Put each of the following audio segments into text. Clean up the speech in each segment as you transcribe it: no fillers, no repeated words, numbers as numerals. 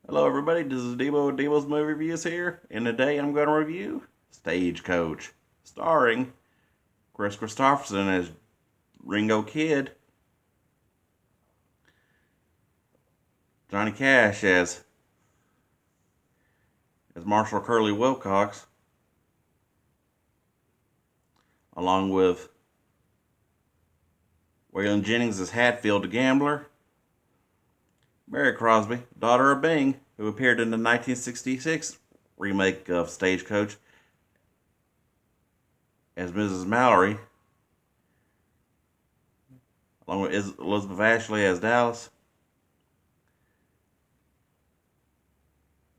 Hello everybody, this is Debo with Debo's Movie Reviews here, and today I'm going to review Stagecoach, starring Chris Christopherson as Ringo Kid, Johnny Cash as Marshall Curly Wilcox, along with Waylon Jennings as Hatfield the Gambler, Mary Crosby, daughter of Bing, who appeared in the 1966 remake of Stagecoach as Mrs. Mallory, along with Elizabeth Ashley as Dallas,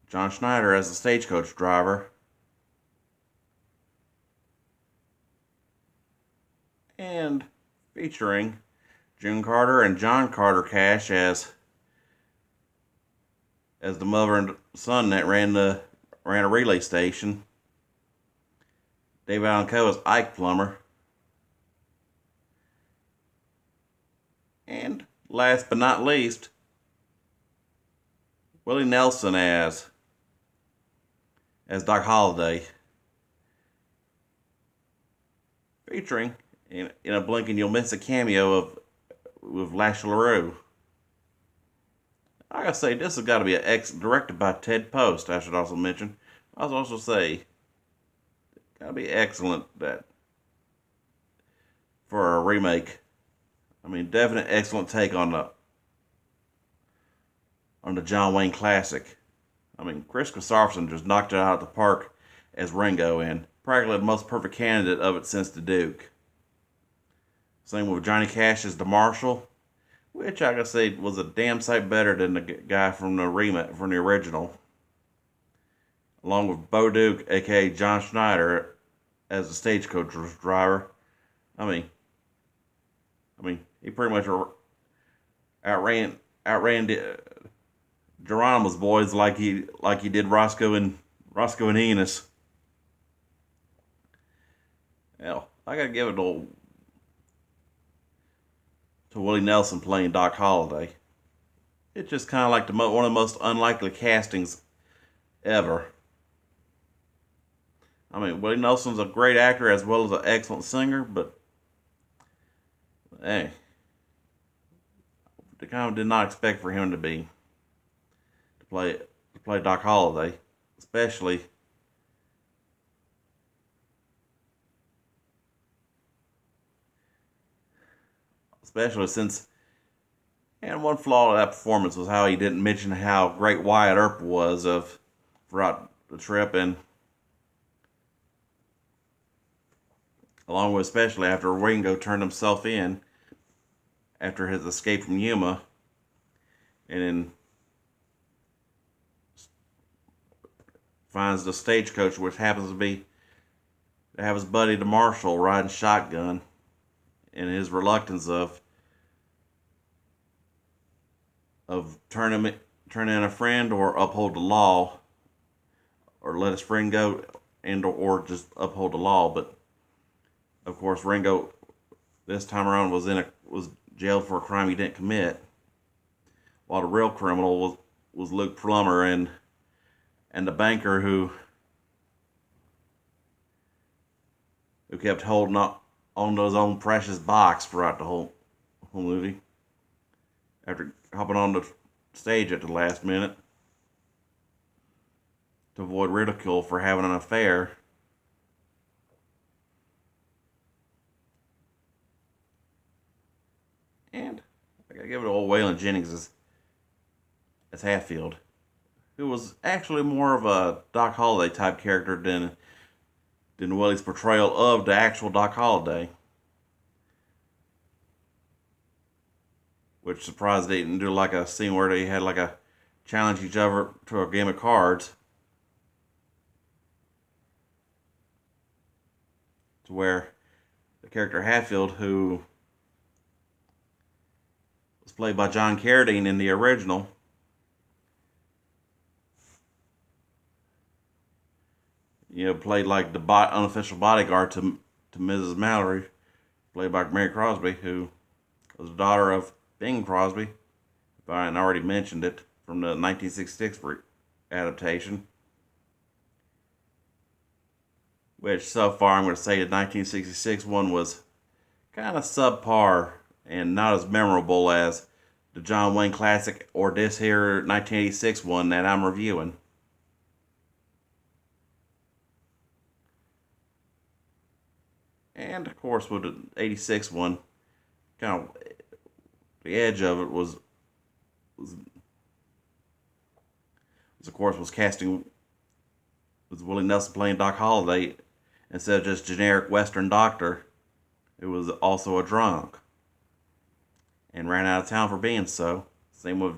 John Schneider as the stagecoach driver, and featuring June Carter and John Carter Cash as the mother and son that ran a relay station, Dave Allen Coe as Ike Plummer, and last but not least, Willie Nelson as Doc Holliday, featuring in a blink and you'll miss a cameo with Lash LaRue. I gotta say, this has got to be directed by Ted Post. I should also mention. I was also say, gotta be excellent that for a remake. I mean, definite excellent take on the John Wayne classic. I mean, Chris Christopherson just knocked it out of the park as Ringo, and practically the most perfect candidate of it since the Duke. Same with Johnny Cash as the Marshal, which I gotta say was a damn sight better than the guy from the remake, from the original. Along with Bo Duke, aka John Schneider, as the stagecoach driver. I mean, he pretty much outran Geronimo's boys like he did Roscoe and Enos. Hell, I gotta give it to Willie Nelson playing Doc Holliday. It's just kind of like one of the most unlikely castings ever. I mean, Willie Nelson's a great actor as well as an excellent singer, but hey, I kind of did not expect for him to play Doc Holliday, especially since. And one flaw of that performance was how he didn't mention how great Wyatt Earp was throughout the trip, and along with especially after Ringo turned himself in after his escape from Yuma, and then finds the stagecoach, which happens to have his buddy the Marshal riding shotgun, and his reluctance of turning in a friend or uphold the law, or let his friend go or just uphold the law. But of course, Ringo this time around was jailed for a crime he didn't commit, while the real criminal was Luke Plummer and the banker who kept holding on to his own precious box throughout the whole movie, after hopping on the stage at the last minute to avoid ridicule for having an affair. And I gotta give it to old Waylon Jennings as Hatfield, who was actually more of a Doc Holliday type character than Willie's portrayal of the actual Doc Holliday. Which surprised they didn't do like a scene where they had like a challenge each other to a game of cards, to where the character Hatfield, who was played by John Carradine in the original, played like the unofficial bodyguard to Mrs. Mallory, played by Mary Crosby, who was the daughter of Bing Crosby, if I hadn't already mentioned it, from the 1966 adaptation. Which so far I'm going to say the 1966 one was kind of subpar and not as memorable as the John Wayne classic or this here 1986 one that I'm reviewing. And of course, with the 86 one, kind of the edge of it was of course was casting was Willie Nelson playing Doc Holliday instead of just generic Western doctor. It was also a drunk and ran out of town for being so. Same with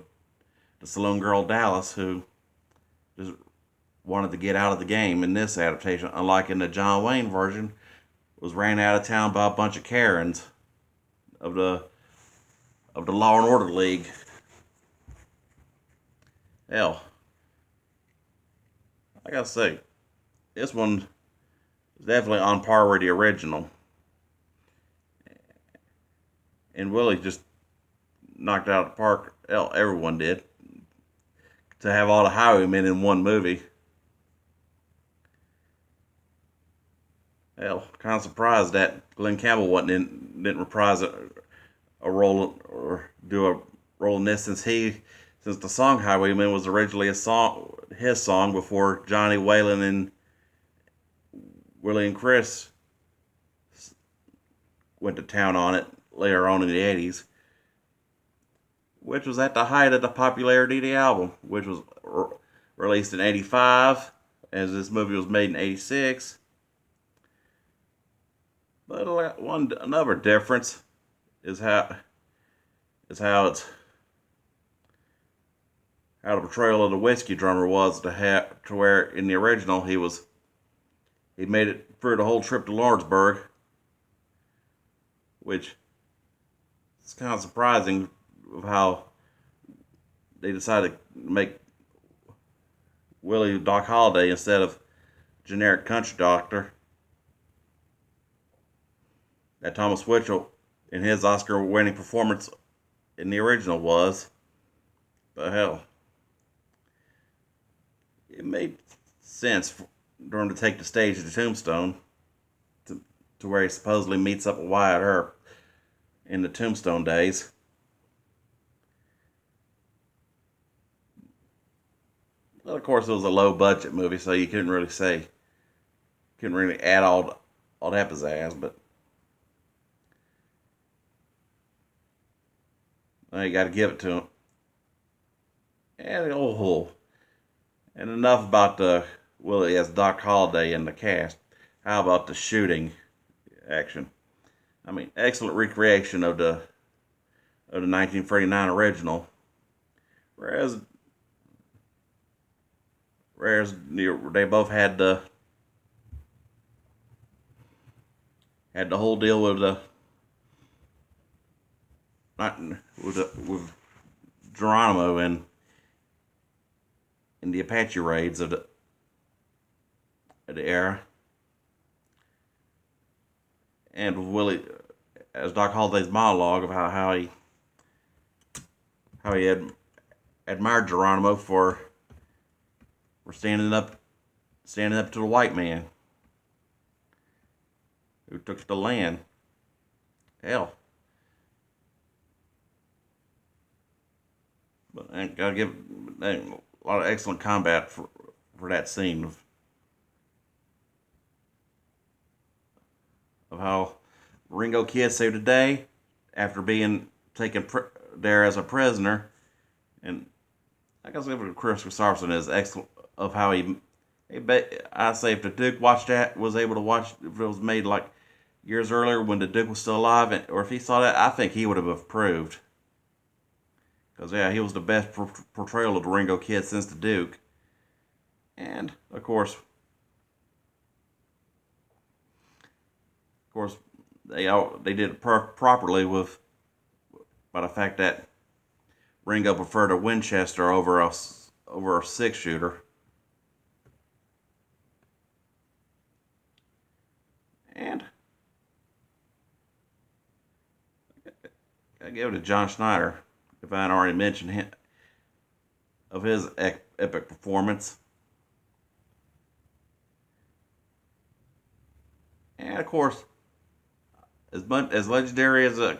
the saloon girl Dallas, who just wanted to get out of the game in this adaptation, unlike in the John Wayne version, was ran out of town by a bunch of Karens of the Law and Order League. Hell, I gotta say, this one is definitely on par with the original. And Willie just knocked it out of the park. Hell, everyone did. To have all the highwaymen in one movie. Hell, kind of surprised that Glenn Campbell didn't reprise a role or do a role in this since the song Highwayman was originally his song before Johnny Whalen and Willie and Chris went to town on it later on in the 80s, which was at the height of the popularity of the album, which was released in 85, as this movie was made in 86. But another difference is how the portrayal of the whiskey drummer was to where in the original he made it through the whole trip to Lawrenceburg, which is kind of surprising of how they decided to make Willie Doc Holliday instead of generic country doctor that Thomas Mitchell in his Oscar-winning performance in the original was. But hell, it made sense for him to take the stage at the Tombstone to where he supposedly meets up with Wyatt Earp in the Tombstone days. But of course, it was a low-budget movie, so you couldn't really add all that pizzazz, but you got to give it to him. And enough about the Willie as Doc Holliday and the cast. How about the shooting action? I mean, excellent recreation of the 1939 original. Whereas they both had the whole deal with with Geronimo and in the Apache raids of the era, and with Willie as Doc Holliday's monologue of how he had admired Geronimo for standing up to the white man who took the land. Hell. But I gotta give a lot of excellent combat for that scene of how Ringo Kid saved the day after being taken there as a prisoner, and I guess Chris Christopherson is excellent of how I say if the Duke was able to watch, if it was made like years earlier when the Duke was still alive, or if he saw that, I think he would have approved. Because, yeah, he was the best portrayal of the Ringo Kid since the Duke. And, of course, they did it properly by the fact that Ringo preferred a Winchester over a 6-shooter. And I give it to John Schneider. If I hadn't already mentioned him, of his epic performance. And of course, as legendary as a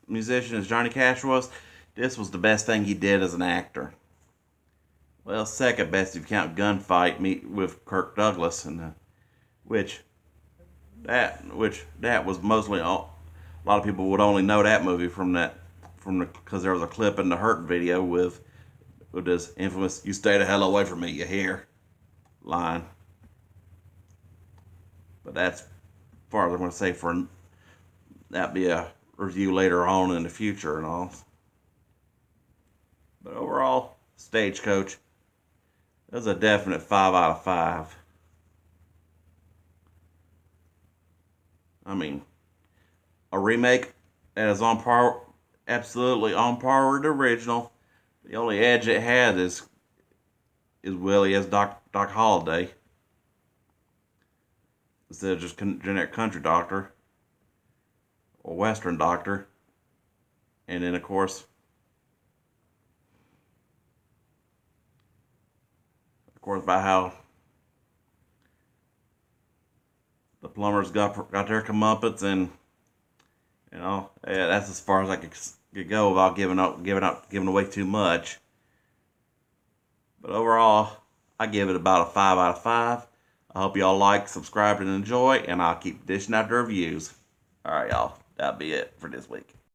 musician as Johnny Cash was, this was the best thing he did as an actor. Well, second best if you count Gunfight meet with Kirk Douglas, and which that was mostly all. A lot of people would only know that movie because there was a clip in the Hurt video with this infamous "You stay the hell away from me, you hear?" line. But that's far as I'm going to say for that be a review later on in the future and all. But overall, Stagecoach, that's a definite 5 out of 5. I mean, a remake that is on par, absolutely on par with the original. The only edge it had is Willie as Doc Holliday instead of just generic country doctor or western doctor. And then of course, about how the plumbers got their comeuppance, and yeah, that's as far as I could go without giving away too much. But overall, I give it about a 5 out of 5. I hope y'all like, subscribe, and enjoy, and I'll keep dishing out the reviews. All right, y'all. That'll be it for this week.